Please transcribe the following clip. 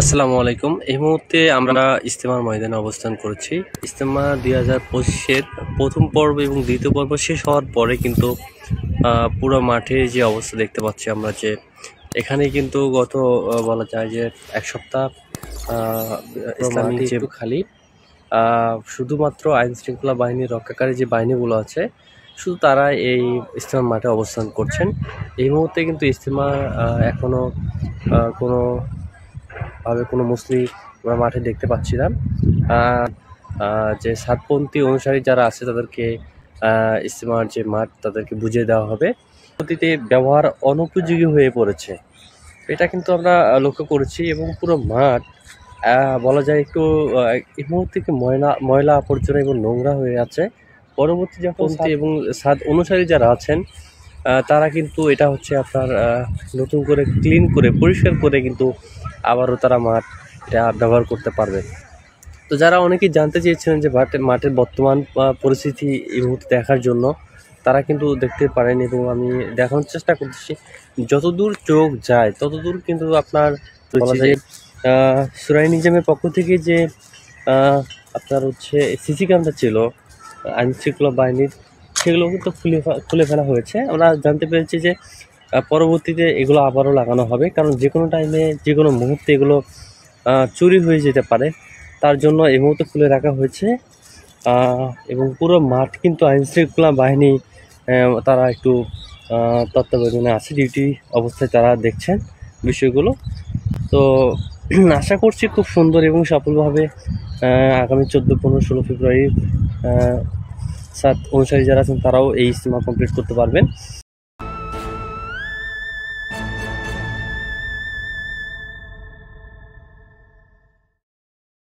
আসসালামু আলাইকুম। এই মুহূর্তে আমরা ইজতেমার ময়দানে অবস্থান করছি। ইজতেমা 2025-এর প্রথম পর্ব এবং দ্বিতীয় পর্ব শেষ হওয়ার পরে কিন্তু পুরো মাঠে যে অবস্থা দেখতে পাচ্ছি আমরা, যে এখানে কিন্তু গত বলা যায় যে এক সপ্তাহ ইসলামিক যে খালি শুধুমাত্র আইন শৃঙ্খলা বাহিনীর রক্ষাকারী যে বাহিনীগুলো আছে, শুধু তারা এই ইজতেমা মাঠে অবস্থান করছেন। এই মুহূর্তে কিন্তু ইজতেমা এখনো কোনো মুসলিম মাঠে দেখতে পাচ্ছি না। যে সাতপন্থী অনুসারী যারা আছে তাদেরকে ইজতেমার যে মাঠ তাদেরকে বুঝিয়ে দেওয়া হবে। পদ্ধতিতে ব্যবহার অনুপযোগী হয়ে পড়েছে, এটা কিন্তু আমরা লক্ষ্য করেছি। এবং পুরো মাঠ বলা যায় একটু এই মুহূর্তে ময়লা আবর্জনা এবং নোংরা হয়ে আছে। পরবর্তী যখন এবং সাত অনুসারী যারা আছেন তারা কিন্তু এটা হচ্ছে আপনার নতুন করে ক্লিন করে পরিষ্কার করে কিন্তু আবারও তারা মাঠ এটা ব্যবহার করতে পারবে। তো যারা অনেকেই জানতে চেয়েছিলেন যে মাঠের বর্তমান পরিস্থিতি এই মুহূর্তে দেখার জন্য, তারা কিন্তু দেখতে পারেন এবং আমি দেখানোর চেষ্টা করতেছি। যতদূর চোখ যায় ততদূর কিন্তু আপনার সূরা নিজামের পক্ষ থেকে যে আপনার হচ্ছে সিসি ক্যামেরা ছিল আইন শৃঙ্খলা বাহিনীর, সেগুলো কিন্তু খুলে ফেলা হয়েছে। আমরা জানতে পেরেছি যে পরবর্তীতে এগুলো আবারও লাগানো হবে, কারণ যে কোনো টাইমে যে কোনো মুহূর্তে এগুলো চুরি হয়ে যেতে পারে। তার জন্য এই মুহূর্তে খুলে রাখা হয়েছে। এবং পুরো মাঠ কিন্তু আইন শৃঙ্খলা বাহিনী তারা একটু তত্ত্বাবধানে আছে, ডিউটি অবস্থায় তারা দেখছেন বিষয়গুলো। তো আশা করছি খুব সুন্দর এবং সফলভাবে আগামী 14, 15, 16 ফেব্রুয়ারি সাত অনুসারী যারা আছেন তারাও এই ইজতেমা কমপ্লিট করতে পারবেন।